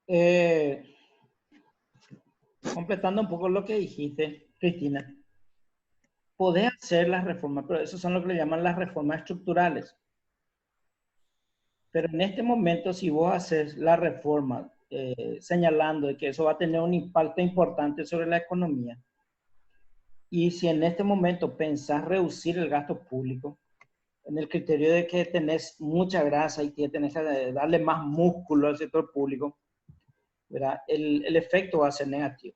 Eh, completando un poco lo que dijiste, Cristina, podés hacer las reformas, pero eso son lo que le llaman las reformas estructurales. Pero en este momento, si vos haces la reforma señalando de que eso va a tener un impacto importante sobre la economía, y si en este momento pensás reducir el gasto público, en el criterio de que tenés mucha grasa y que tenés que darle más músculo al sector público, ¿verdad? El efecto va a ser negativo.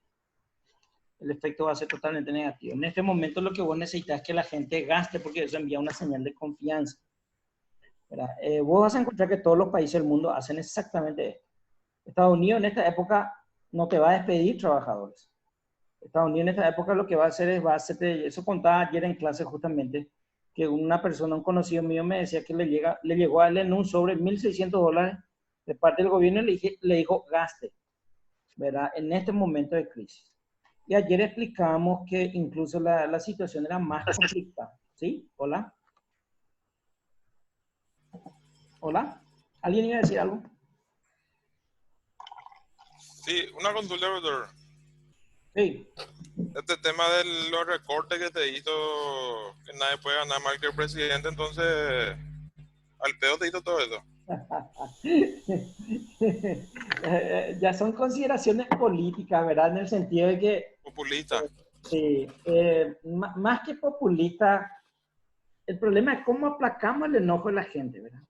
El efecto va a ser totalmente negativo. En este momento lo que vos necesitas es que la gente gaste porque eso envía una señal de confianza. Vos vas a encontrar que todos los países del mundo hacen exactamente esto. Estados Unidos en esta época no te va a despedir trabajadores. Estados Unidos en esta época lo que va a hacer es, eso contaba ayer en clase justamente, que una persona, un conocido mío me decía que le llegó a él en un sobre $1,600 de parte del gobierno y le dijo gaste, ¿verdad? En este momento de crisis. Y ayer explicábamos que incluso la situación era más complicada. ¿Sí? ¿Hola? ¿Hola? ¿Alguien iba a decir algo? Sí, una consulta, doctor. Sí. Este tema de los recortes que te hizo, que nadie puede ganar más que el presidente, entonces, al pedo te hizo todo eso. Ya son consideraciones políticas, ¿verdad? En el sentido de que, Populista. sí, más que populista, el problema es cómo aplacamos el enojo de la gente, ¿verdad?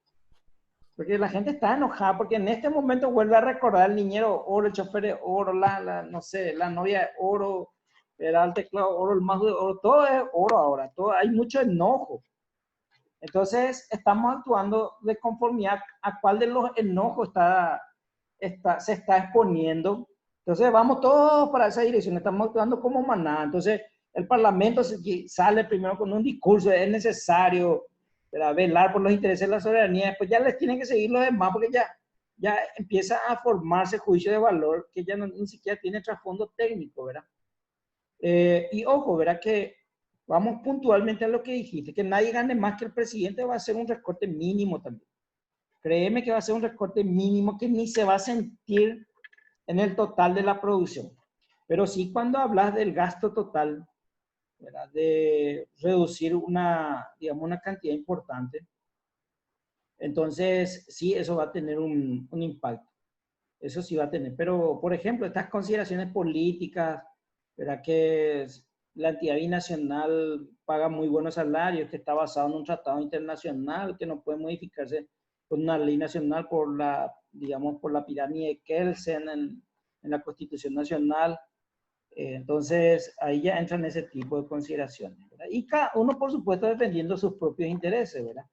Porque la gente está enojada, porque en este momento vuelve a recordar el niñero oro, el chofer de oro, no sé, la novia de oro, el teclado oro, el mouse de oro, todo es oro ahora, todo, hay mucho enojo. Entonces, estamos actuando de conformidad a cuál de los enojos se está exponiendo. Entonces, vamos todos para esa dirección, estamos actuando como manada. Entonces, el Parlamento sale primero con un discurso, es necesario, ¿verdad?, velar por los intereses de la soberanía, después ya les tienen que seguir los demás, porque ya empieza a formarse juicio de valor que ya no, ni siquiera tiene trasfondo técnico, ¿verdad? Y ojo, ¿verdad? Que vamos puntualmente a lo que dijiste, que nadie gane más que el presidente, va a ser un recorte mínimo también. Créeme que va a ser un recorte mínimo que ni se va a sentir en el total de la producción. Pero sí cuando hablas del gasto total, ¿verdad?, de reducir digamos, una cantidad importante, entonces sí, eso va a tener un impacto. Eso sí va a tener. Pero, por ejemplo, estas consideraciones políticas, ¿verdad?, que la entidad binacional paga muy buenos salarios, que está basado en un tratado internacional, que no puede modificarse con una ley nacional por digamos, por la pirámide de Kelsen en la Constitución Nacional. Entonces, ahí ya entran ese tipo de consideraciones, ¿verdad? Y cada uno, por supuesto, defendiendo sus propios intereses, ¿verdad?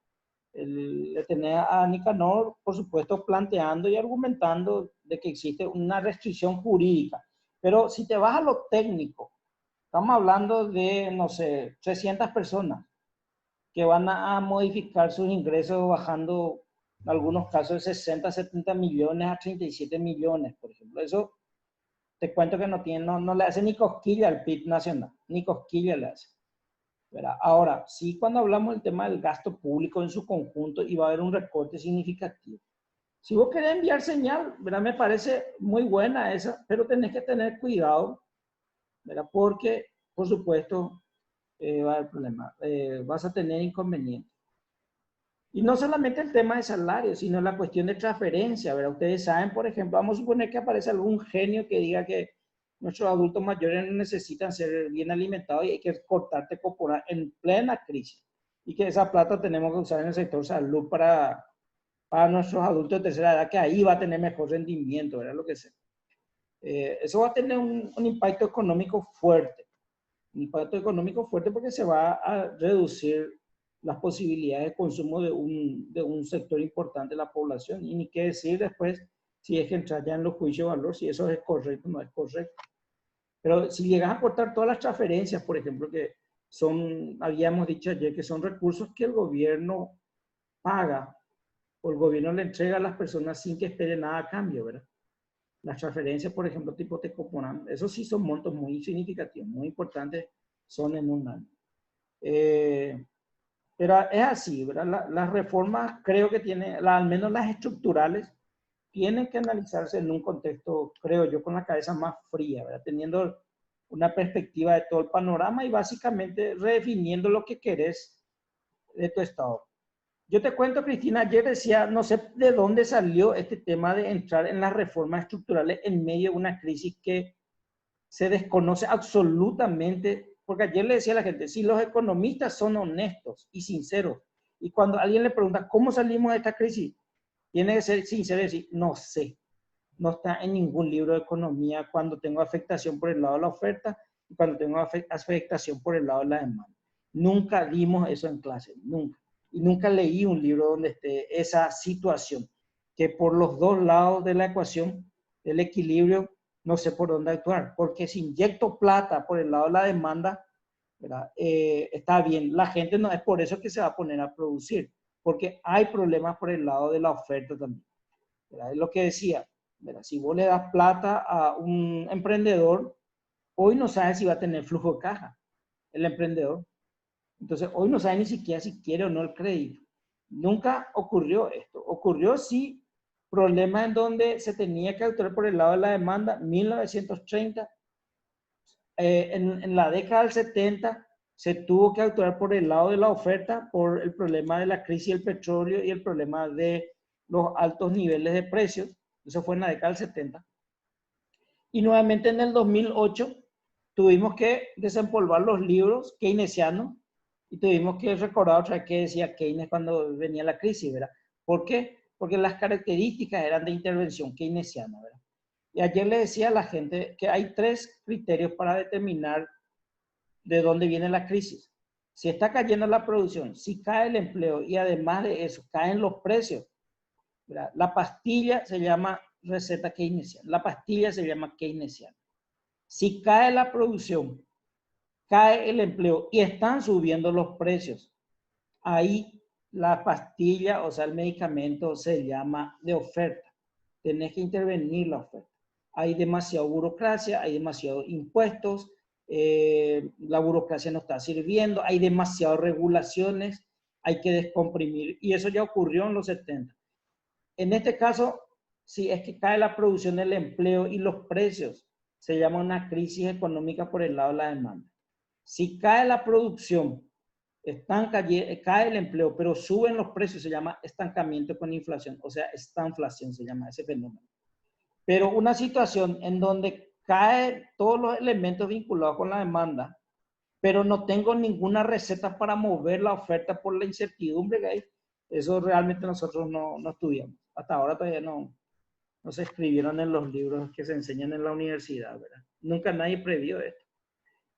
Le tenía a Nicanor, por supuesto, planteando y argumentando de que existe una restricción jurídica. Pero si te vas a lo técnico, estamos hablando de, no sé, 300 personas que van a modificar sus ingresos bajando, en algunos casos, de 60, 70 millones a 37 millones, por ejemplo. Eso te cuento que no le hace ni cosquilla al PIB nacional, ni cosquilla le hace, ¿verdad? Ahora, sí, cuando hablamos del tema del gasto público en su conjunto, y va a haber un recorte significativo. Si vos querés enviar señal, ¿verdad?, me parece muy buena esa, pero tenés que tener cuidado, ¿verdad? Porque, por supuesto, va a haber problema, vas a tener inconvenientes. Y no solamente el tema de salario, sino la cuestión de transferencia, ¿verdad? Ustedes saben, por ejemplo, vamos a suponer que aparece algún genio que diga que nuestros adultos mayores no necesitan ser bien alimentados y hay que cortarte corporal en plena crisis. Y que esa plata tenemos que usar en el sector salud para nuestros adultos de tercera edad, que ahí va a tener mejor rendimiento, ¿verdad? Lo que sea. Eso va a tener un impacto económico fuerte. Un impacto económico fuerte porque se va a reducir las posibilidades de consumo de un sector importante de la población. Y ni qué decir después si es que entrar ya en los juicios de valor, si eso es correcto o no es correcto. Pero si llegas a cortar todas las transferencias, por ejemplo, que habíamos dicho ayer, que son recursos que el gobierno paga o el gobierno le entrega a las personas sin que espere nada a cambio, ¿verdad? Las transferencias, por ejemplo, tipo Tecoponam, esos sí son montos muy significativos, muy importantes, son en un año. Pero es así, ¿verdad? Las reformas creo que tienen, al menos las estructurales, tienen que analizarse en un contexto, creo yo, con la cabeza más fría, ¿verdad? Teniendo una perspectiva de todo el panorama y básicamente redefiniendo lo que querés de tu estado. Yo te cuento, Cristina, ayer decía, no sé de dónde salió este tema de entrar en las reformas estructurales en medio de una crisis que se desconoce absolutamente, porque ayer le decía a la gente, si los economistas son honestos y sinceros, y cuando alguien le pregunta, ¿cómo salimos de esta crisis? Tiene que ser sincero y decir, no sé, no está en ningún libro de economía cuando tengo afectación por el lado de la oferta y cuando tengo afectación por el lado de la demanda. Nunca dimos eso en clase, nunca. Y nunca leí un libro donde esté esa situación, que por los dos lados de la ecuación, el equilibrio, no sé por dónde actuar, porque si inyecto plata por el lado de la demanda, ¿verdad? Está bien, la gente no es por eso que se va a poner a producir, porque hay problemas por el lado de la oferta también, ¿verdad? Es lo que decía, ¿verdad? Si vos le das plata a un emprendedor, hoy no sabe si va a tener flujo de caja, el emprendedor. Entonces, hoy no sabe ni siquiera si quiere o no el crédito. Nunca ocurrió esto. Ocurrió sí problemas en donde se tenía que actuar por el lado de la demanda, 1930. En la década del 70 se tuvo que actuar por el lado de la oferta por el problema de la crisis del petróleo y el problema de los altos niveles de precios. Eso fue en la década del 70. Y nuevamente en el 2008 tuvimos que desempolvar los libros keynesianos y tuvimos que recordar otra vez qué decía Keynes cuando venía la crisis, ¿verdad? ¿Por qué? Porque las características eran de intervención keynesiana, ¿verdad? Y ayer le decía a la gente que hay 3 criterios para determinar de dónde viene la crisis. Si está cayendo la producción, si cae el empleo y además de eso caen los precios, ¿verdad? La pastilla se llama receta keynesiana, la pastilla se llama keynesiana. Si cae la producción, cae el empleo y están subiendo los precios, ahí la pastilla, o sea, el medicamento se llama de oferta. Tenés que intervenir la oferta. Hay demasiada burocracia, hay demasiados impuestos, la burocracia no está sirviendo, hay demasiadas regulaciones, hay que descomprimir. Y eso ya ocurrió en los 70. En este caso, si es que cae la producción, el empleo y los precios, se llama una crisis económica por el lado de la demanda. Si cae la producción, cae el empleo, pero suben los precios, se llama estancamiento con inflación, o sea, estanflación se llama ese fenómeno. Pero una situación en donde caen todos los elementos vinculados con la demanda, pero no tengo ninguna receta para mover la oferta por la incertidumbre que hay, eso realmente nosotros no estudiamos. Hasta ahora todavía no se escribieron en los libros que se enseñan en la universidad, ¿verdad? Nunca nadie previó esto.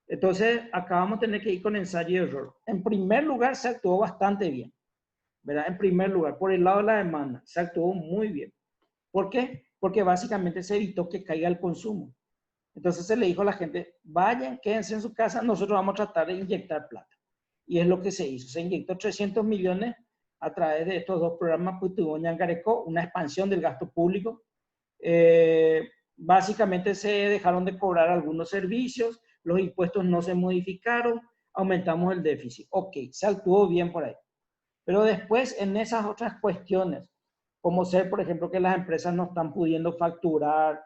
Entonces, acá vamos a tener que ir con ensayo y error. En primer lugar, se actuó bastante bien, ¿verdad? En primer lugar, por el lado de la demanda, se actuó muy bien. ¿Por qué? Porque básicamente se evitó que caiga el consumo. Entonces se le dijo a la gente, vayan, quédense en su casa, nosotros vamos a tratar de inyectar plata. Y es lo que se hizo. Se inyectó 300 millones a través de estos dos programas, Putugoña-Angareco, una expansión del gasto público. Básicamente se dejaron de cobrar algunos servicios, los impuestos no se modificaron, aumentamos el déficit. Ok, se actuó bien por ahí. Pero después en esas otras cuestiones, como ser, por ejemplo, que las empresas no están pudiendo facturar,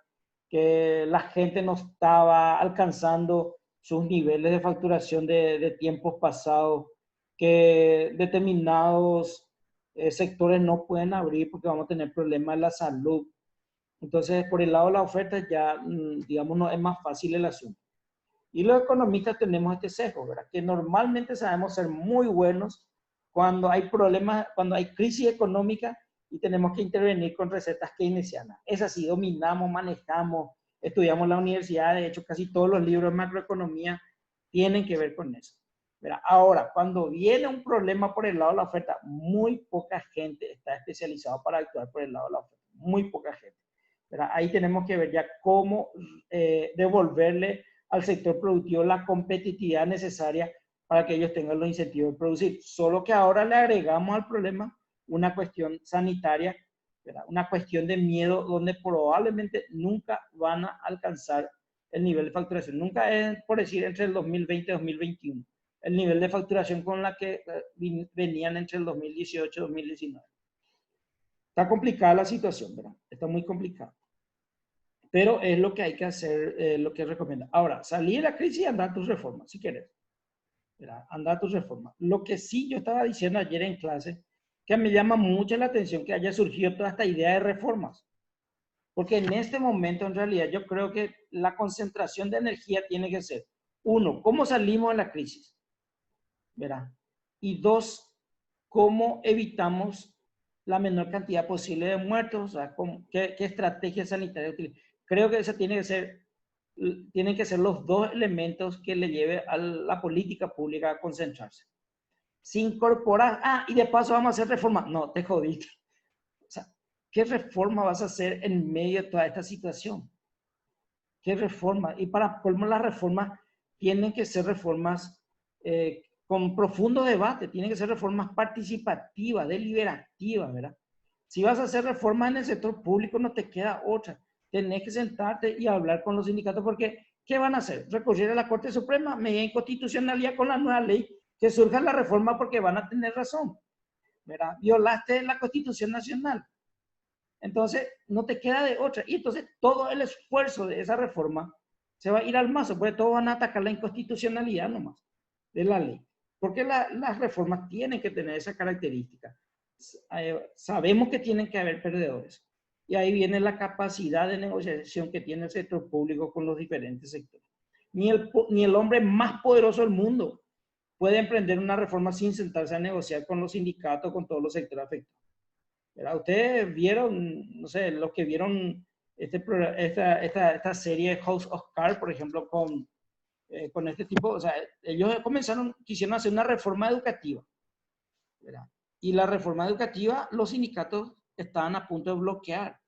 que la gente no estaba alcanzando sus niveles de facturación de tiempos pasados, que determinados sectores no pueden abrir porque vamos a tener problemas en la salud. Entonces, por el lado de la oferta ya, digamos, no es más fácil el asunto. Y los economistas tenemos este sesgo, ¿verdad? Que normalmente sabemos ser muy buenos cuando hay problemas, cuando hay crisis económica y tenemos que intervenir con recetas keynesianas. Es así, dominamos, manejamos, estudiamos en la universidad, de hecho casi todos los libros de macroeconomía tienen que ver con eso, ¿verdad? Ahora, cuando viene un problema por el lado de la oferta, muy poca gente está especializada para actuar por el lado de la oferta, muy poca gente, ¿verdad? Ahí tenemos que ver ya cómo devolverle al sector productivo la competitividad necesaria para que ellos tengan los incentivos de producir. Solo que ahora le agregamos al problema una cuestión sanitaria, ¿verdad? Una cuestión de miedo donde probablemente nunca van a alcanzar el nivel de facturación. Nunca es, por decir, entre el 2020 y 2021. El nivel de facturación con la que venían entre el 2018 y 2019. Está complicada la situación, ¿verdad? Está muy complicada. Pero es lo que hay que hacer, lo que recomienda. Ahora, salir de la crisis y andar tus reformas, si quieres. ¿Verdad? Andar tus reformas. Lo que sí yo estaba diciendo ayer en clase, que me llama mucho la atención que haya surgido toda esta idea de reformas. Porque en este momento, en realidad, yo creo que la concentración de energía tiene que ser, uno, ¿cómo salimos de la crisis? ¿Verdad? Y dos, ¿cómo evitamos la menor cantidad posible de muertos? O sea, ¿qué estrategia sanitaria utilizar? Creo que esa tienen que ser los dos elementos que le lleve a la política pública a concentrarse. Si incorporar, y de paso vamos a hacer reformas. No, te jodiste. O sea, ¿qué reforma vas a hacer en medio de toda esta situación? ¿Qué reforma? Y para colmo, las reformas tienen que ser reformas con profundo debate, tienen que ser reformas participativas, deliberativas, ¿verdad? Si vas a hacer reformas en el sector público, no te queda otra. Tenés que sentarte y hablar con los sindicatos, porque ¿qué van a hacer? Recurrir a la Corte Suprema, medida inconstitucionalidad con la nueva ley, que surja la reforma porque van a tener razón, ¿verdad? Violaste la Constitución Nacional. Entonces, no te queda de otra. Y entonces, todo el esfuerzo de esa reforma se va a ir al mazo, porque todos van a atacar la inconstitucionalidad nomás de la ley. Porque las reformas tienen que tener esa característica. Sabemos que tienen que haber perdedores. Y ahí viene la capacidad de negociación que tiene el sector público con los diferentes sectores. Ni el hombre más poderoso del mundo puede emprender una reforma sin sentarse a negociar con los sindicatos, con todos los sectores afectados. ¿Verdad? Ustedes vieron, no sé, los que vieron esta serie House of Cards, por ejemplo, con este tipo, o sea, ellos quisieron hacer una reforma educativa, ¿verdad? Y la reforma educativa, los sindicatos estaban a punto de bloquear.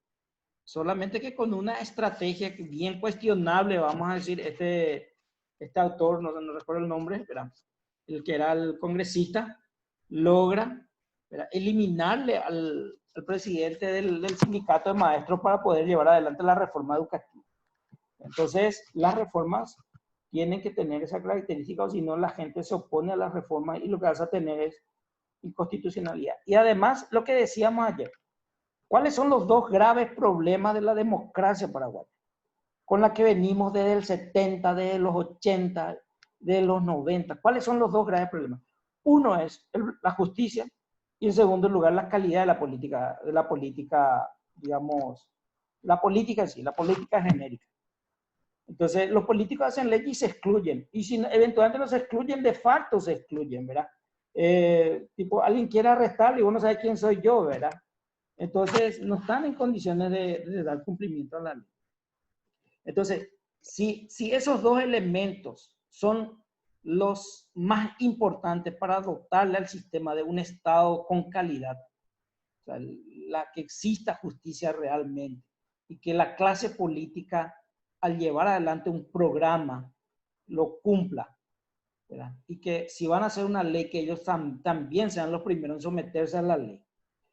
Solamente que con una estrategia bien cuestionable, vamos a decir, este autor, no recuerdo el nombre, ¿verdad? El que era el congresista, logra, ¿verdad?, eliminarle al presidente del sindicato de maestros para poder llevar adelante la reforma educativa. Entonces, las reformas tienen que tener esa característica, o si no, la gente se opone a las reformas y lo que vas a tener es inconstitucionalidad. Y además, lo que decíamos ayer, ¿cuáles son los dos graves problemas de la democracia paraguaya? Con la que venimos desde el 70, desde los 80, de los 90. ¿Cuáles son los dos graves problemas? Uno es la justicia y en segundo lugar la calidad de la política, digamos, la política en sí, la política genérica. Entonces, los políticos hacen leyes y se excluyen. Y si eventualmente no se excluyen, de facto se excluyen, ¿verdad? Tipo, alguien quiere arrestarlo y uno sabe quién soy yo, ¿verdad? Entonces, no están en condiciones de dar cumplimiento a la ley. Entonces, si esos dos elementos son los más importantes para dotarle al sistema de un Estado con calidad, o sea, que exista justicia realmente y que la clase política, al llevar adelante un programa, lo cumpla, ¿verdad? Y que si van a hacer una ley, que ellos también sean los primeros en someterse a la ley.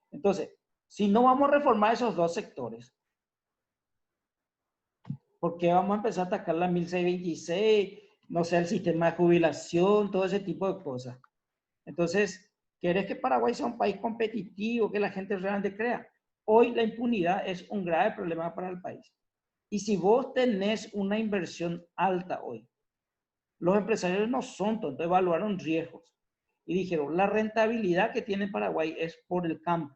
Entonces, si no vamos a reformar esos dos sectores, ¿por qué vamos a empezar a atacar la 1626? No sé, el sistema de jubilación, todo ese tipo de cosas. Entonces, ¿querés que Paraguay sea un país competitivo, que la gente realmente crea? Hoy la impunidad es un grave problema para el país. Y si vos tenés una inversión alta hoy, los empresarios no son tontos, evaluaron riesgos y dijeron, la rentabilidad que tiene Paraguay es por el campo,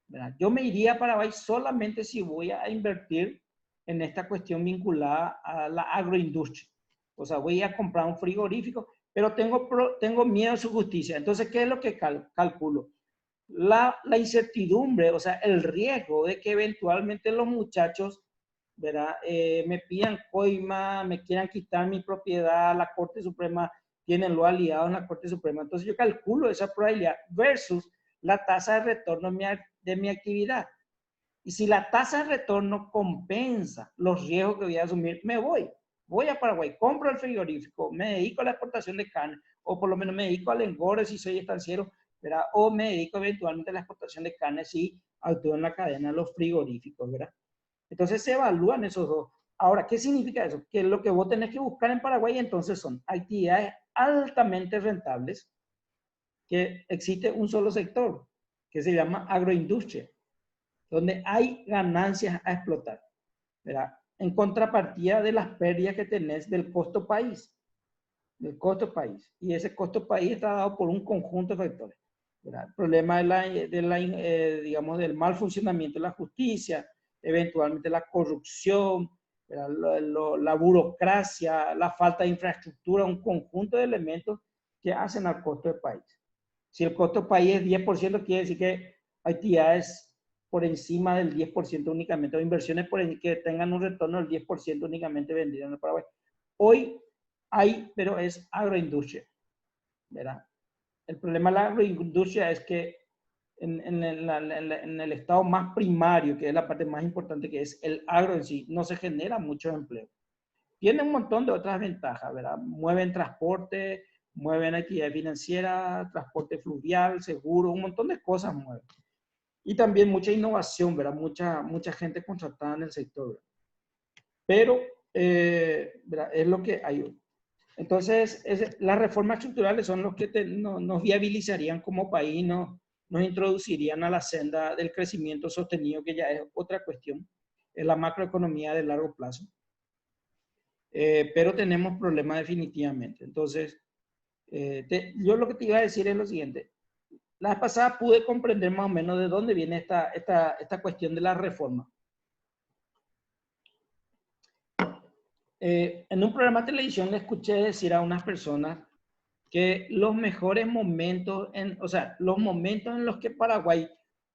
¿verdad? Yo me iría a Paraguay solamente si voy a invertir en esta cuestión vinculada a la agroindustria. O sea, voy a comprar un frigorífico, pero tengo miedo a su justicia. Entonces, ¿qué es lo que calculo? La incertidumbre, o sea, el riesgo de que eventualmente los muchachos, ¿verdad?, me pidan coima, me quieran quitar mi propiedad, la Corte Suprema tiene los aliados en la Corte Suprema. Entonces, yo calculo esa probabilidad versus la tasa de retorno de mi actividad. Y si la tasa de retorno compensa los riesgos que voy a asumir, me voy a Paraguay, compro el frigorífico, me dedico a la exportación de carne, o por lo menos me dedico al engorde si soy estanciero, ¿verdad? O me dedico eventualmente a la exportación de carne si actúo en la cadena de los frigoríficos, ¿verdad? Entonces se evalúan esos dos. Ahora, ¿qué significa eso? Que lo que vos tenés que buscar en Paraguay entonces son actividades altamente rentables, que existe un solo sector, que se llama agroindustria. donde hay ganancias a explotar, ¿verdad? En contrapartida de las pérdidas que tenés del costo país, y ese costo país está dado por un conjunto de factores, ¿verdad? El problema digamos, del mal funcionamiento de la justicia, eventualmente la corrupción, la burocracia, la falta de infraestructura, un conjunto de elementos que hacen al costo del país. Si el costo del país es 10%, quiere decir que hay actividades por encima del 10% únicamente, o inversiones que tengan un retorno del 10% únicamente vendidas en el Paraguay. Hoy hay, pero es agroindustria, ¿verdad? El problema de la agroindustria es que en el estado más primario, que es la parte más importante, que es el agro en sí, no se genera mucho empleo. Tiene un montón de otras ventajas, ¿verdad? Mueven transporte, mueven actividad financiera, transporte fluvial, seguro, un montón de cosas mueven. Y también mucha innovación, ¿verdad? Mucha gente contratada en el sector, ¿verdad? Pero, ¿verdad? Es lo que hay hoy. Entonces, las reformas estructurales son los que nos viabilizarían como país, nos introducirían a la senda del crecimiento sostenido, que ya es otra cuestión, es la macroeconomía de largo plazo. Pero tenemos problemas definitivamente. Entonces, yo lo que te iba a decir es lo siguiente. La vez pasada pude comprender más o menos de dónde viene esta cuestión de la reforma. En un programa de televisión le escuché decir a unas personas que los mejores momentos, los momentos en los que Paraguay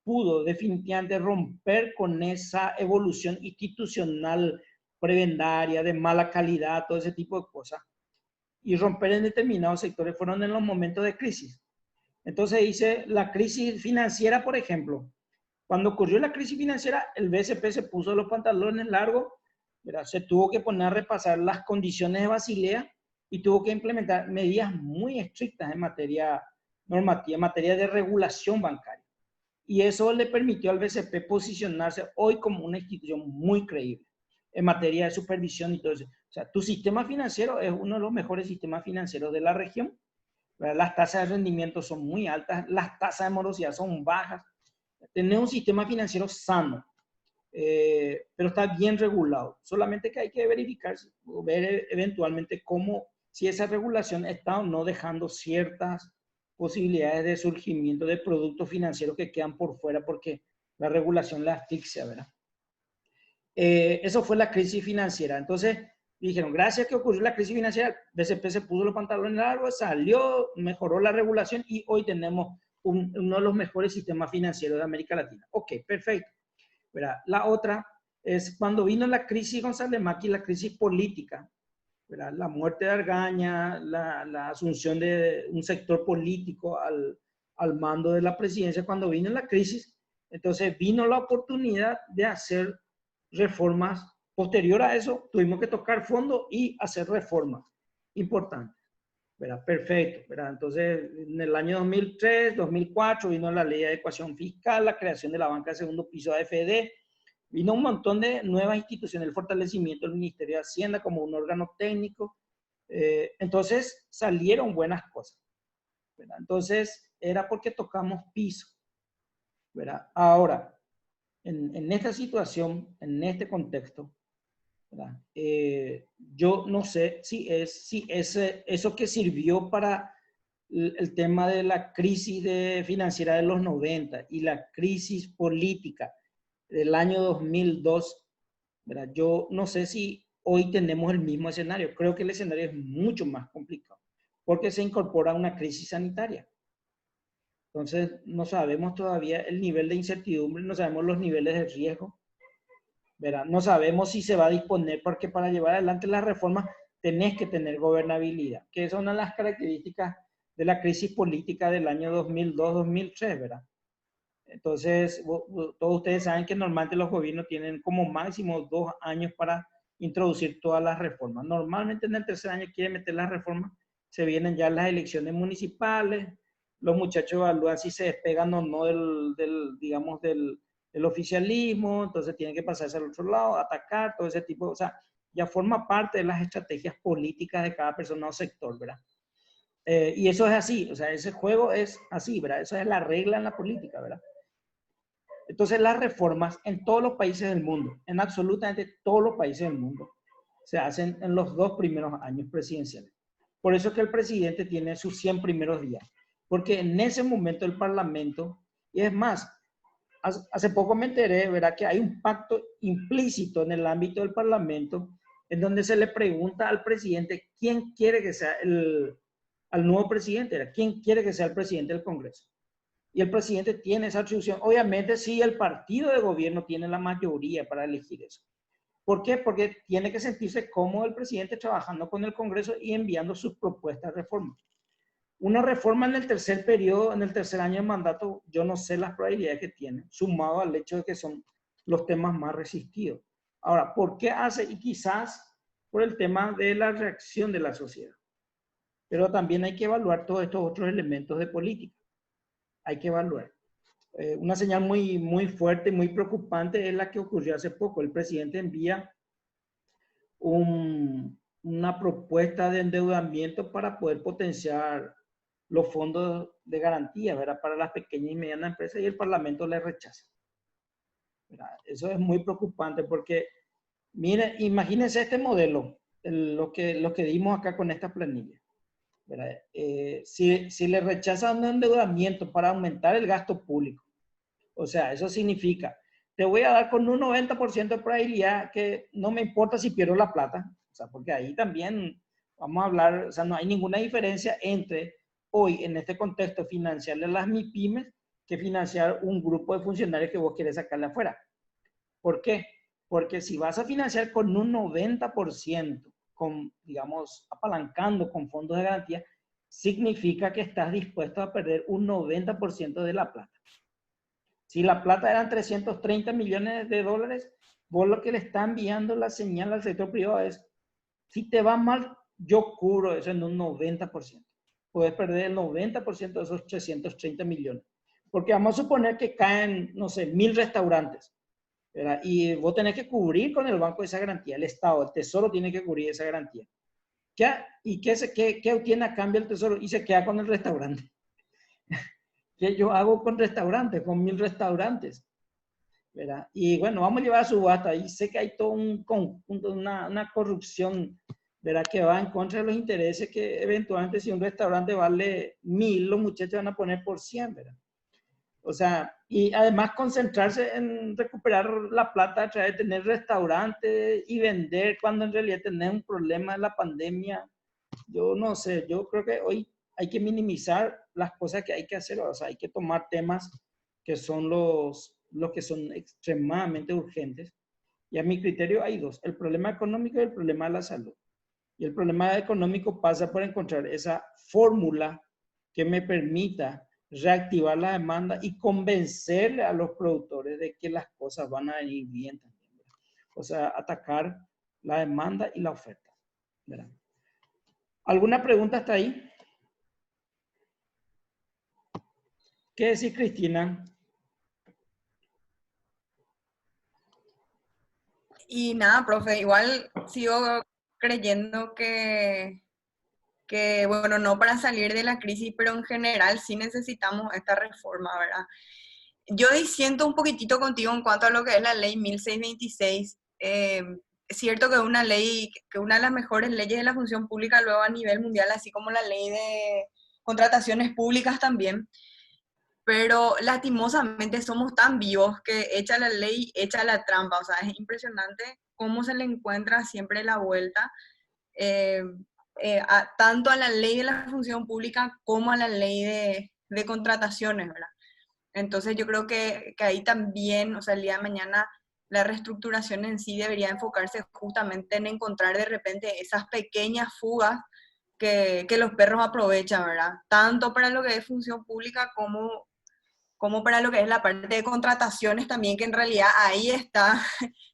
pudo definitivamente romper con esa evolución institucional prebendaria, de mala calidad, todo ese tipo de cosas, y romper en determinados sectores fueron en los momentos de crisis. Entonces dice, la crisis financiera, por ejemplo, cuando ocurrió la crisis financiera, el BCP se puso los pantalones largos, ¿verdad? Se tuvo que poner a repasar las condiciones de Basilea y tuvo que implementar medidas muy estrictas en materia normativa, en materia de regulación bancaria. Y eso le permitió al BCP posicionarse hoy como una institución muy creíble en materia de supervisión y todo eso. O sea, tu sistema financiero es uno de los mejores sistemas financieros de la región. ¿Verdad? Las tasas de rendimiento son muy altas, las tasas de morosidad son bajas. Tener un sistema financiero sano, pero está bien regulado. Solamente que hay que verificar, ver eventualmente cómo, si esa regulación está o no dejando ciertas posibilidades de surgimiento de productos financieros que quedan por fuera porque la regulación la asfixia, ¿verdad? Eso fue la crisis financiera. Entonces, dijeron, gracias que ocurrió la crisis financiera, BCP se puso los pantalones largos, salió, mejoró la regulación y hoy tenemos uno de los mejores sistemas financieros de América Latina. Ok, perfecto. ¿Verdad? La otra es cuando vino la crisis González Maqui, la crisis política, ¿verdad? La muerte de Argaña, la asunción de un sector político al mando de la presidencia, cuando vino la crisis, entonces vino la oportunidad de hacer reformas. Posterior a eso, tuvimos que tocar fondo y hacer reformas importantes. ¿Verdad? Perfecto, ¿verdad? Entonces, en el año 2003, 2004 vino la ley de adecuación fiscal, la creación de la banca de segundo piso AFD, vino un montón de nuevas instituciones, el fortalecimiento del Ministerio de Hacienda como un órgano técnico. Entonces, salieron buenas cosas, ¿verdad? Entonces, era porque tocamos piso, ¿verdad? Ahora, en esta situación, en este contexto, yo no sé si eso que sirvió para el tema de la crisis financiera de los 90 y la crisis política del año 2002, ¿verdad? Yo no sé si hoy tenemos el mismo escenario. Creo que el escenario es mucho más complicado porque se incorpora una crisis sanitaria. Entonces, no sabemos todavía el nivel de incertidumbre, no sabemos los niveles de riesgo. ¿Verdad? No sabemos si se va a disponer, porque para llevar adelante las reformas tenés que tener gobernabilidad, que es una de las características de la crisis política del año 2002-2003, ¿verdad? Entonces, todos ustedes saben que normalmente los gobiernos tienen como máximo 2 años para introducir todas las reformas. Normalmente en el tercer año quieren meter las reformas, se vienen ya las elecciones municipales, los muchachos evalúan si se despegan o no digamos, del oficialismo, entonces tienen que pasarse al otro lado, atacar, todo ese tipo, o sea, ya forma parte de las estrategias políticas de cada persona o sector, ¿verdad? Y eso es así, o sea, ese juego es así, ¿verdad? Eso es la regla en la política, ¿verdad? Entonces las reformas en todos los países del mundo, en absolutamente todos los países del mundo, se hacen en los 2 primeros años presidenciales. Por eso es que el presidente tiene sus 100 primeros días, porque en ese momento el Parlamento, y es más, hace poco me enteré, ¿verdad?, que hay un pacto implícito en el ámbito del Parlamento en donde se le pregunta al presidente quién quiere que sea al nuevo presidente, ¿verdad? Quién quiere que sea el presidente del Congreso. Y el presidente tiene esa atribución. Obviamente, sí, el partido de gobierno tiene la mayoría para elegir eso. ¿Por qué? Porque tiene que sentirse cómodo el presidente trabajando con el Congreso y enviando sus propuestas de reforma. Una reforma en el tercer periodo, en el tercer año de mandato, yo no sé las probabilidades que tiene, sumado al hecho de que son los temas más resistidos. Ahora, ¿por qué hace? Y quizás por el tema de la reacción de la sociedad. Pero también hay que evaluar todos estos otros elementos de política. Hay que evaluar. Una señal muy, muy fuerte, muy preocupante es la que ocurrió hace poco. El presidente envía una propuesta de endeudamiento para poder potenciar los fondos de garantía, ¿verdad?, para las pequeñas y medianas empresas, y el Parlamento le rechaza, ¿verdad? Eso es muy preocupante porque, mire, imagínense este modelo, lo que dimos acá con esta planilla, ¿verdad? Si le rechazan un endeudamiento para aumentar el gasto público, o sea, eso significa, te voy a dar con un 90% de probabilidad que no me importa si pierdo la plata, o sea, porque ahí también vamos a hablar, o sea, no hay ninguna diferencia entre hoy, en este contexto, financiarle las MIPYMES que financiar un grupo de funcionarios que vos querés sacarle afuera. ¿Por qué? Porque si vas a financiar con un 90%, con, digamos, apalancando con fondos de garantía, significa que estás dispuesto a perder un 90% de la plata. Si la plata eran 330 millones de dólares, vos lo que le está enviando la señal al sector privado es, si te va mal, yo cubro eso en un 90%. Puedes perder el 90% de esos 330 millones. Porque vamos a suponer que caen, no sé, 1000 restaurantes, ¿verdad? Y vos tenés que cubrir con el banco esa garantía. El Estado, el Tesoro tiene que cubrir esa garantía. ¿Qué obtiene a cambio el Tesoro? Y se queda con el restaurante. ¿Qué yo hago con restaurantes, con 1000 restaurantes? ¿Verdad? Y bueno, vamos a llevar a subasta. Y sé que hay todo un conjunto, una corrupción, ¿verdad?, que va en contra de los intereses, que eventualmente si un restaurante vale 1000, los muchachos van a poner por 100, ¿verdad? O sea, y además concentrarse en recuperar la plata a través de tener restaurantes y vender cuando en realidad tenés un problema de la pandemia. Yo no sé, yo creo que hoy hay que minimizar las cosas que hay que hacer, o sea, hay que tomar temas que son los que son extremadamente urgentes. Y a mi criterio hay dos, el problema económico y el problema de la salud. Y el problema económico pasa por encontrar esa fórmula que me permita reactivar la demanda y convencerle a los productores de que las cosas van a venir bien también, ¿verdad? O sea, atacar la demanda y la oferta, ¿verdad? ¿Alguna pregunta hasta ahí? ¿Qué decís, Cristina? Y nada, profe, igual sigo creyendo que, bueno, no para salir de la crisis, pero en general sí necesitamos esta reforma, ¿verdad? Yo disiento un poquitito contigo en cuanto a lo que es la ley 1626. Es cierto que es una ley, que una de las mejores leyes de la función pública luego a nivel mundial, así como la ley de contrataciones públicas también, pero lastimosamente somos tan vivos que echa la ley, echa la trampa, o sea, es impresionante cómo se le encuentra siempre la vuelta, tanto a la ley de la función pública como a la ley de contrataciones, ¿verdad? Entonces yo creo que ahí también, o sea, el día de mañana la reestructuración en sí debería enfocarse justamente en encontrar de repente esas pequeñas fugas que los perros aprovechan, ¿verdad? Tanto para lo que es función pública como para lo que es la parte de contrataciones también, que en realidad ahí está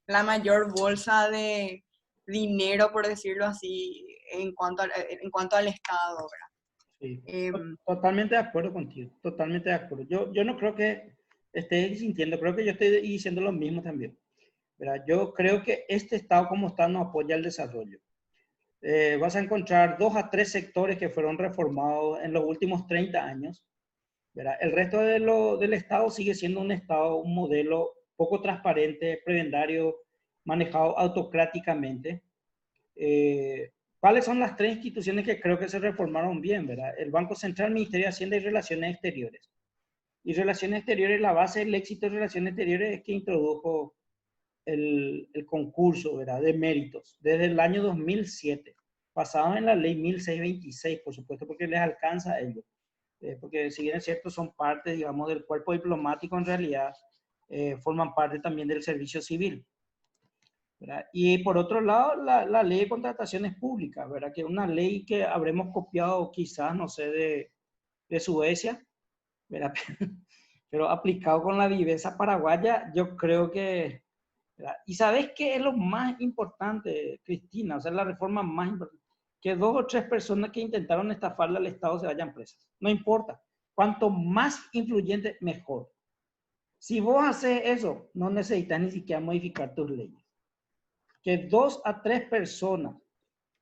la mayor bolsa de dinero, por decirlo así, en cuanto al Estado, ¿verdad? Sí, totalmente de acuerdo contigo, totalmente de acuerdo. Yo no creo que estés sintiendo, creo que yo estoy diciendo lo mismo también, ¿verdad? Yo creo que este Estado como está no apoya el desarrollo. Vas a encontrar 2 a 3 sectores que fueron reformados en los últimos 30 años, ¿verdad? El resto del Estado sigue siendo un Estado, un modelo poco transparente, prebendario, manejado autocráticamente. ¿Cuáles son las tres instituciones que creo que se reformaron bien, verdad? El Banco Central, el Ministerio de Hacienda y Relaciones Exteriores. Y Relaciones Exteriores, la base del éxito de Relaciones Exteriores es que introdujo el concurso, ¿verdad? De méritos desde el año 2007, basado en la ley 1626, por supuesto, porque les alcanza a ellos. Porque si bien es cierto, son parte, digamos, del cuerpo diplomático, en realidad forman parte también del servicio civil, ¿verdad? Y por otro lado, la ley de contrataciones públicas, ¿verdad? Que es una ley que habremos copiado quizás, no sé, de Suecia, ¿verdad? Pero aplicado con la viveza paraguaya, yo creo que, ¿verdad? Y ¿sabes qué es lo más importante, Cristina? O sea, la reforma más importante, que 2 o 3 personas que intentaron estafarle al Estado se vayan presas. No importa. Cuanto más influyente, mejor. Si vos haces eso, no necesitas ni siquiera modificar tus leyes. Que 2 a 3 personas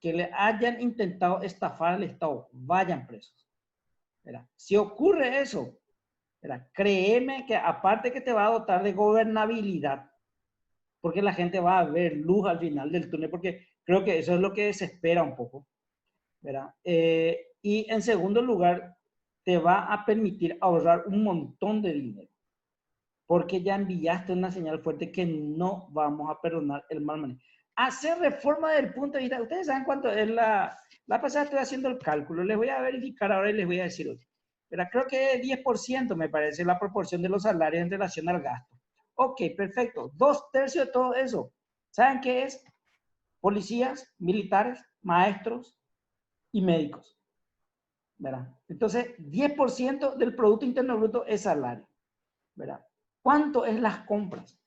que le hayan intentado estafar al Estado vayan presos, ¿verdad? Si ocurre eso, ¿verdad? Créeme que aparte que te va a dotar de gobernabilidad, porque la gente va a ver luz al final del túnel, porque creo que eso es lo que desespera un poco, ¿verdad? Y en segundo lugar, te va a permitir ahorrar un montón de dinero, porque ya enviaste una señal fuerte que no vamos a perdonar el mal manejo. Hacer reforma del punto de vista, ustedes saben cuánto es la pasada estoy haciendo el cálculo, les voy a verificar ahora y les voy a decir hoy. Pero creo que 10% me parece la proporción de los salarios en relación al gasto. Ok, perfecto. 2/3 de todo eso. ¿Saben qué es? Policías, militares, maestros y médicos, ¿verdad? Entonces, 10% del Producto Interno Bruto es salario, ¿verdad? ¿Cuánto es las compras?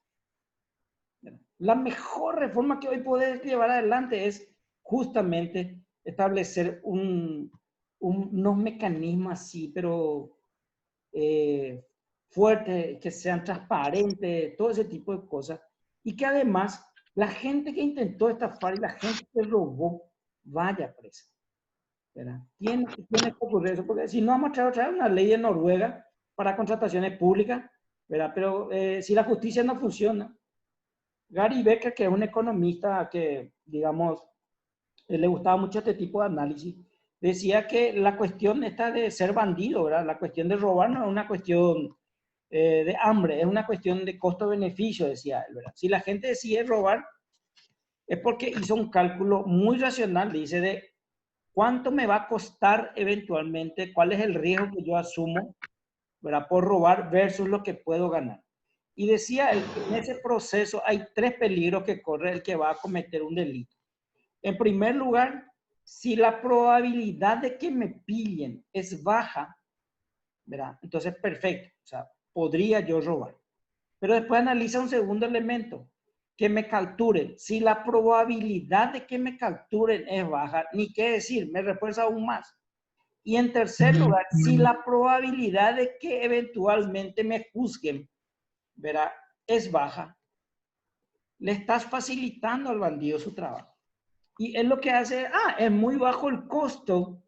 ¿Verdad? La mejor reforma que hoy podés llevar adelante es justamente establecer unos mecanismos así, pero fuertes, que sean transparentes, todo ese tipo de cosas. Y que además la gente que intentó estafar y la gente que robó vaya presa, ¿verdad? Tiene que ocurrir eso, porque si no vamos a traer una ley de Noruega para contrataciones públicas, ¿verdad? Pero si la justicia no funciona, Gary Becker, que es un economista que, digamos, le gustaba mucho este tipo de análisis, decía que la cuestión esta de ser bandido, ¿verdad? La cuestión de robar no es una cuestión de hambre, es una cuestión de costo-beneficio, decía él, ¿verdad? Si la gente decide robar, es porque hizo un cálculo muy racional, dice, de cuánto me va a costar eventualmente, cuál es el riesgo que yo asumo, ¿verdad? Por robar versus lo que puedo ganar. Y decía él que en ese proceso hay 3 peligros que corre el que va a cometer un delito. En primer lugar, si la probabilidad de que me pillen es baja, ¿verdad? Entonces, perfecto. O sea, podría yo robar. Pero después analiza un segundo elemento, que me capturen. Si la probabilidad de que me capturen es baja, ni qué decir, me refuerza aún más. Y en tercer lugar, si la probabilidad de que eventualmente me juzguen, ¿verdad? Es baja, le estás facilitando al bandido su trabajo. Y es lo que hace, es muy bajo el costo,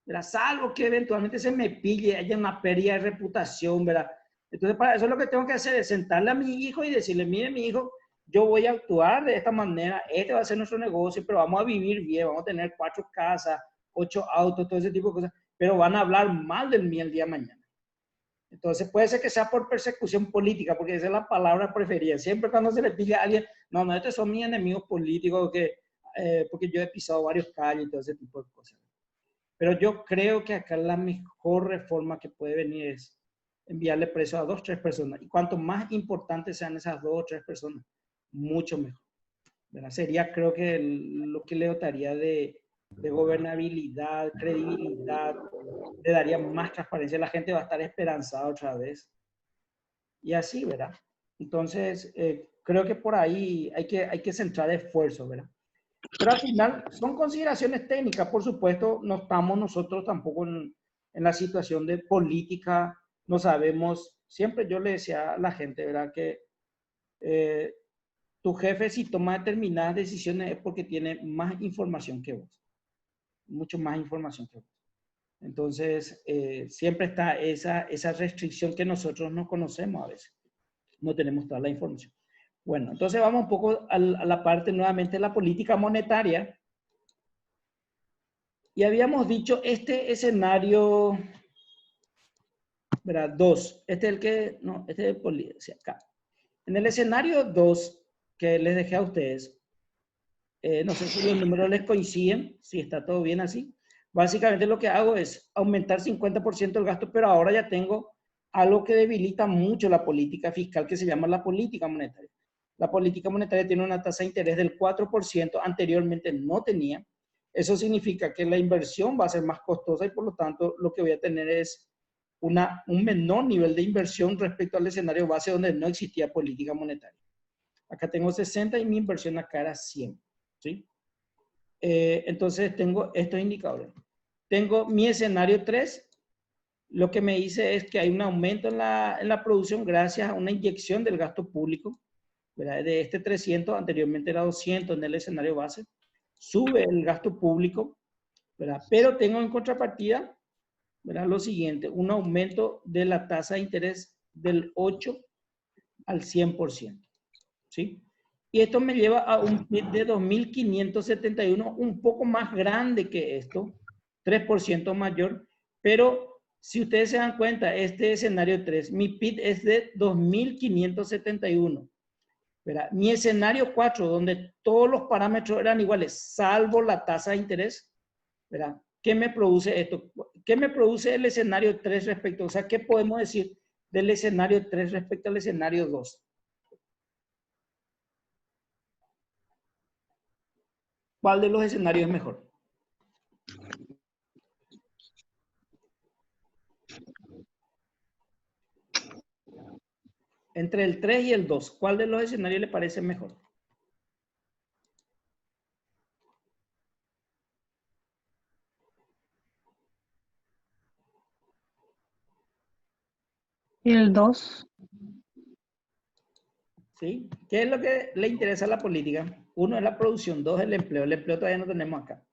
¿verdad? Salvo que eventualmente se me pille, haya una pérdida de reputación, ¿verdad? Entonces, para eso lo que tengo que hacer es sentarle a mi hijo y decirle, mire, mi hijo, yo voy a actuar de esta manera, este va a ser nuestro negocio, pero vamos a vivir bien, vamos a tener 4 casas, 8 autos, todo ese tipo de cosas, pero van a hablar mal de mí el día de mañana. Entonces puede ser que sea por persecución política, porque esa es la palabra preferida. Siempre cuando se le pide a alguien, no, estos son mis enemigos políticos, porque yo he pisado varios calles y todo ese tipo de cosas. Pero yo creo que acá la mejor reforma que puede venir es enviarle preso a 2 o 3 personas. Y cuanto más importantes sean esas 2 o 3 personas, mucho mejor, ¿verdad? Sería, creo que lo que le dotaría de gobernabilidad, credibilidad, le daría más transparencia. La gente va a estar esperanzada otra vez. Y así, ¿verdad? Entonces, creo que por ahí hay que centrar esfuerzos, ¿verdad? Pero al final son consideraciones técnicas, por supuesto, no estamos nosotros tampoco en la situación de política, no sabemos, siempre yo le decía a la gente, ¿verdad? Que tu jefe si toma determinadas decisiones es porque tiene más información que vos, mucho más información que vos. Entonces, siempre está esa restricción que nosotros no conocemos a veces. No tenemos toda la información. Bueno, entonces vamos un poco a la parte nuevamente de la política monetaria. Y habíamos dicho este escenario, ¿verdad? 2. Este es el que, no, este es el sí, acá. En el escenario 2 que les dejé a ustedes, no sé si los números les coinciden, si está todo bien así. Básicamente lo que hago es aumentar 50% el gasto, pero ahora ya tengo algo que debilita mucho la política fiscal que se llama la política monetaria. La política monetaria tiene una tasa de interés del 4%, anteriormente no tenía. Eso significa que la inversión va a ser más costosa y por lo tanto lo que voy a tener es un menor nivel de inversión respecto al escenario base donde no existía política monetaria. Acá tengo 60 y mi inversión acá era 100. ¿Sí? Entonces tengo estos indicadores. Tengo mi escenario 3. Lo que me dice es que hay un aumento en la producción gracias a una inyección del gasto público, ¿verdad? De este 300, anteriormente era 200 en el escenario base. Sube el gasto público, ¿verdad? Pero tengo en contrapartida, ¿verdad? Lo siguiente, un aumento de la tasa de interés del 8 al 100%. ¿Sí? Y esto me lleva a un PIB de 2.571, un poco más grande que esto, 3% mayor, pero si ustedes se dan cuenta, este escenario 3, mi PIB es de 2.571. ¿Verdad? Mi escenario 4, donde todos los parámetros eran iguales, salvo la tasa de interés, ¿verdad? ¿Qué me produce esto? ¿Qué me produce el escenario 3 respecto? O sea, ¿qué podemos decir del escenario 3 respecto al escenario 2? ¿Cuál de los escenarios es mejor? Entre el 3 y el 2, ¿cuál de los escenarios le parece mejor? El 2. ¿Sí? ¿Qué es lo que le interesa a la política? 1 es la producción, 2 es el empleo. El empleo todavía no tenemos acá.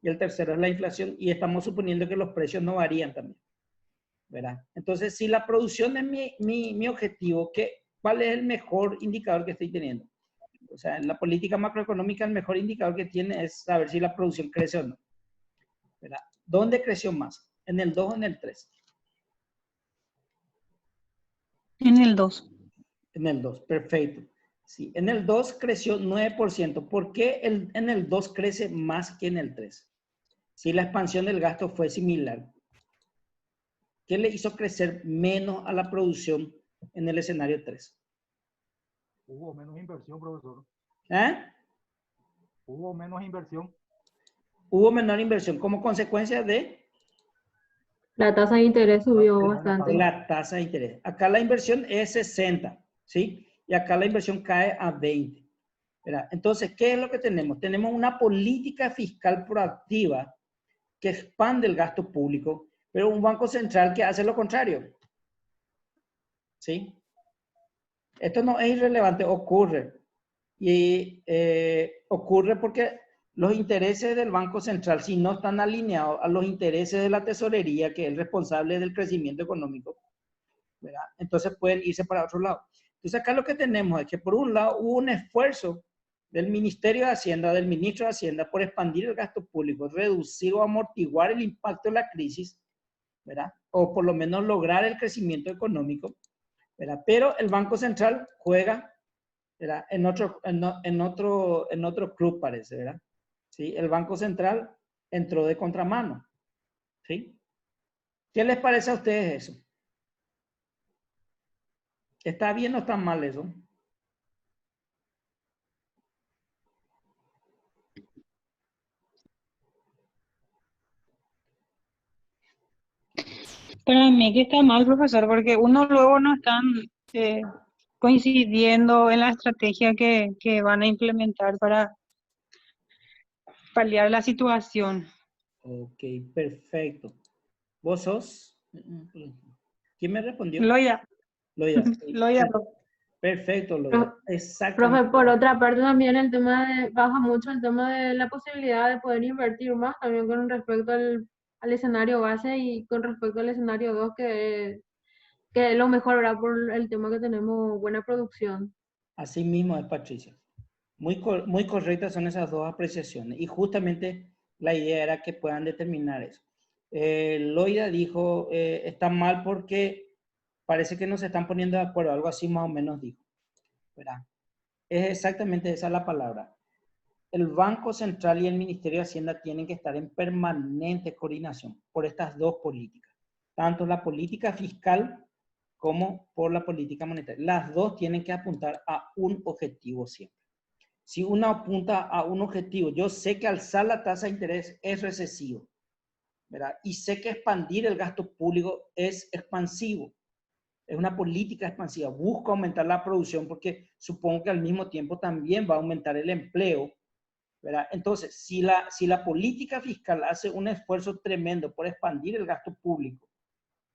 Y el tercero es la inflación. Y estamos suponiendo que los precios no varían también. ¿Verdad? Entonces, si la producción es mi objetivo, ¿cuál es el mejor indicador que estoy teniendo? O sea, en la política macroeconómica el mejor indicador que tiene es saber si la producción crece o no. ¿Verdad? ¿Dónde creció más? ¿En el 2 o en el 3? En el 2. En el 2, perfecto. Sí, en el 2 creció 9%. ¿Por qué en el 2 crece más que en el 3? Si la expansión del gasto fue similar. ¿Qué le hizo crecer menos a la producción en el escenario 3? Hubo menos inversión, profesor. ¿Eh? Hubo menos inversión. Hubo menor inversión como consecuencia de La tasa de interés subió bastante. la tasa de interés. Acá la inversión es 60, ¿sí? Y acá la inversión cae a 20. ¿Verdad? Entonces, ¿qué es lo que tenemos? Tenemos una política fiscal proactiva que expande el gasto público, pero un banco central que hace lo contrario. ¿Sí? Esto no es irrelevante, ocurre. Y ocurre porque los intereses del Banco Central, si no están alineados a los intereses de la tesorería, que es el responsable del crecimiento económico, ¿verdad? Entonces pueden irse para otro lado. Entonces acá lo que tenemos es que por un lado hubo un esfuerzo del Ministerio de Hacienda, del Ministro de Hacienda, por expandir el gasto público, reducir o amortiguar el impacto de la crisis, ¿verdad? O por lo menos lograr el crecimiento económico, ¿verdad? Pero el Banco Central juega, ¿verdad? En otro club parece, ¿verdad? ¿Sí? El Banco Central entró de contramano, ¿sí? ¿Qué les parece a ustedes eso? ¿Está bien o está mal eso? Para mí que está mal, profesor, porque uno luego no están coincidiendo en la estrategia que van a implementar para paliar la situación. Ok, perfecto. ¿Vos sos? ¿Quién me respondió? Loya. Loya. Sí. Loya. Perfecto, Loya. Profe, Exactamente. por otra parte también el tema baja mucho el tema de la posibilidad de poder invertir más también con respecto al al escenario base y con respecto al escenario 2, que es lo mejor, ¿verdad? Por el tema que tenemos buena producción. Así mismo es, Patricia. Muy correctas son esas dos apreciaciones. Y justamente la idea era que puedan determinar eso. Loida dijo, está mal porque parece que no se están poniendo de acuerdo. Algo así más o menos dijo. ¿Verdad? Es exactamente esa la palabra. El Banco Central y el Ministerio de Hacienda tienen que estar en permanente coordinación por estas dos políticas. Tanto la política fiscal como por la política monetaria. Las dos tienen que apuntar a un objetivo siempre. Si uno apunta a un objetivo, yo sé que alzar la tasa de interés es recesivo, ¿verdad? Y sé que expandir el gasto público es expansivo. Es una política expansiva. Busca aumentar la producción porque supongo que al mismo tiempo también va a aumentar el empleo, ¿verdad? Entonces, si la política fiscal hace un esfuerzo tremendo por expandir el gasto público,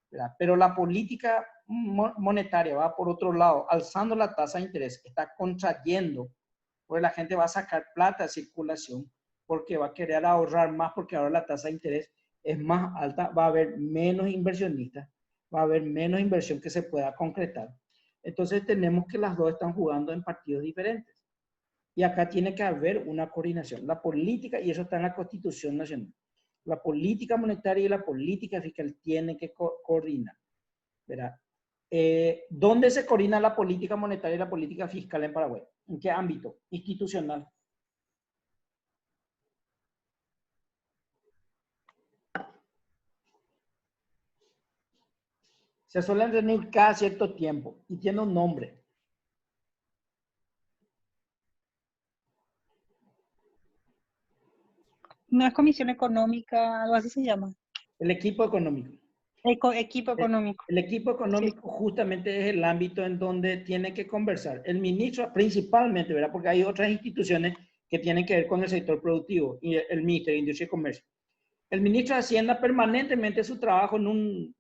¿verdad? Pero la política monetaria va por otro lado, alzando la tasa de interés, está contrayendo, porque la gente va a sacar plata de circulación, porque va a querer ahorrar más, porque ahora la tasa de interés es más alta, va a haber menos inversionistas, va a haber menos inversión que se pueda concretar. Entonces tenemos que las dos están jugando en partidos diferentes. Y acá tiene que haber una coordinación. La política, y eso está en la Constitución Nacional, la política monetaria y la política fiscal tienen que coordinar, ¿verdad? ¿Dónde se coordina la política monetaria y la política fiscal en Paraguay? ¿En qué ámbito? Institucional. Se suelen reunir cada cierto tiempo y tiene un nombre. No es comisión económica, algo así se llama. El equipo económico. Equipo económico. El equipo económico justamente es el ámbito en donde tiene que conversar. El ministro principalmente, ¿verdad? Porque hay otras instituciones que tienen que ver con el sector productivo y el Ministerio de Industria y Comercio. El ministro de Hacienda permanentemente su trabajo en un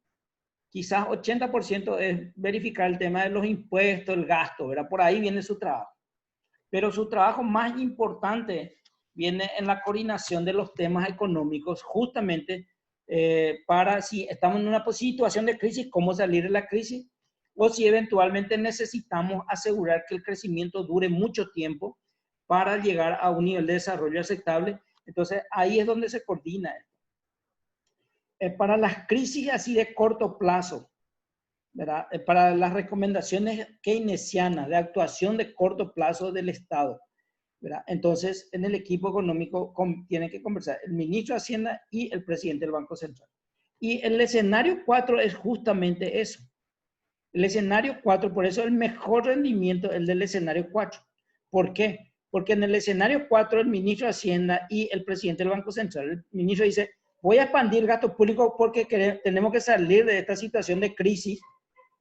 quizás 80% es verificar el tema de los impuestos, el gasto, ¿verdad? Por ahí viene su trabajo. Pero su trabajo más importante viene en la coordinación de los temas económicos, justamente para si estamos en una situación de crisis, cómo salir de la crisis, o si eventualmente necesitamos asegurar que el crecimiento dure mucho tiempo para llegar a un nivel de desarrollo aceptable. Entonces, ahí es donde se coordina. Para las crisis así de corto plazo, ¿verdad? Para las recomendaciones keynesianas de actuación de corto plazo del Estado, ¿verdad? Entonces, en el equipo económico tienen que conversar el ministro de Hacienda y el presidente del Banco Central. Y el escenario 4 es justamente eso. El escenario 4, por eso el mejor rendimiento es el del escenario 4. ¿Por qué? Porque en el escenario 4 el ministro de Hacienda y el presidente del Banco Central, el ministro dice, voy a expandir gasto público porque tenemos que salir de esta situación de crisis,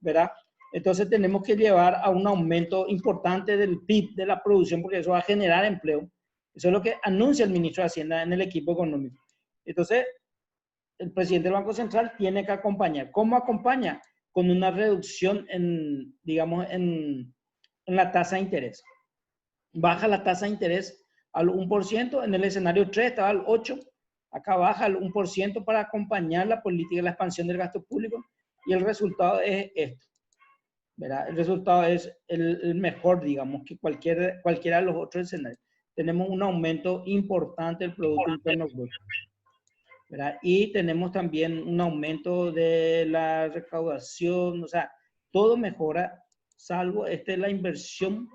¿verdad? Entonces tenemos que llevar a un aumento importante del PIB, de la producción, porque eso va a generar empleo. Eso es lo que anuncia el ministro de Hacienda en el equipo económico. Entonces, el presidente del Banco Central tiene que acompañar. ¿Cómo acompaña? Con una reducción en, digamos, en la tasa de interés. Baja la tasa de interés al 1%, en el escenario 3 estaba al 8%, acá baja al 1% para acompañar la política de la expansión del gasto público y el resultado es esto, ¿verdad? El resultado es el mejor, digamos, que cualquiera de los otros escenarios. Tenemos un aumento importante del Producto Interno Bruto, ¿verdad? Y tenemos también un aumento de la recaudación, o sea, todo mejora, salvo la inversión.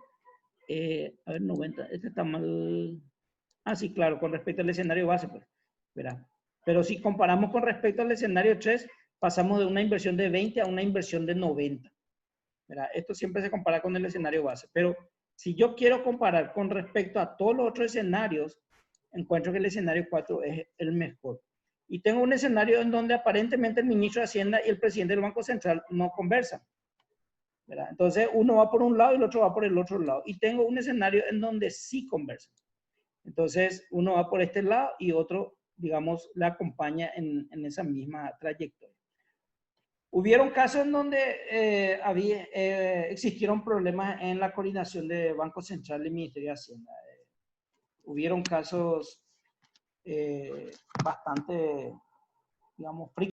A ver, 90, este está mal. Ah, sí, claro, con respecto al escenario base, pues, ¿verdad? Pero si comparamos con respecto al escenario 3, pasamos de una inversión de 20 a una inversión de 90, ¿verdad? Esto siempre se compara con el escenario base, pero si yo quiero comparar con respecto a todos los otros escenarios, encuentro que el escenario 4 es el mejor. Y tengo un escenario en donde aparentemente el ministro de Hacienda y el presidente del Banco Central no conversan, ¿verdad? Entonces uno va por un lado y el otro va por el otro lado. Y tengo un escenario en donde sí conversan. Entonces uno va por este lado y otro, digamos, le acompaña en esa misma trayectoria. Hubieron casos en donde existieron problemas en la coordinación de Banco Central y Ministerio de Hacienda. Hubieron casos bastante digamos, friki.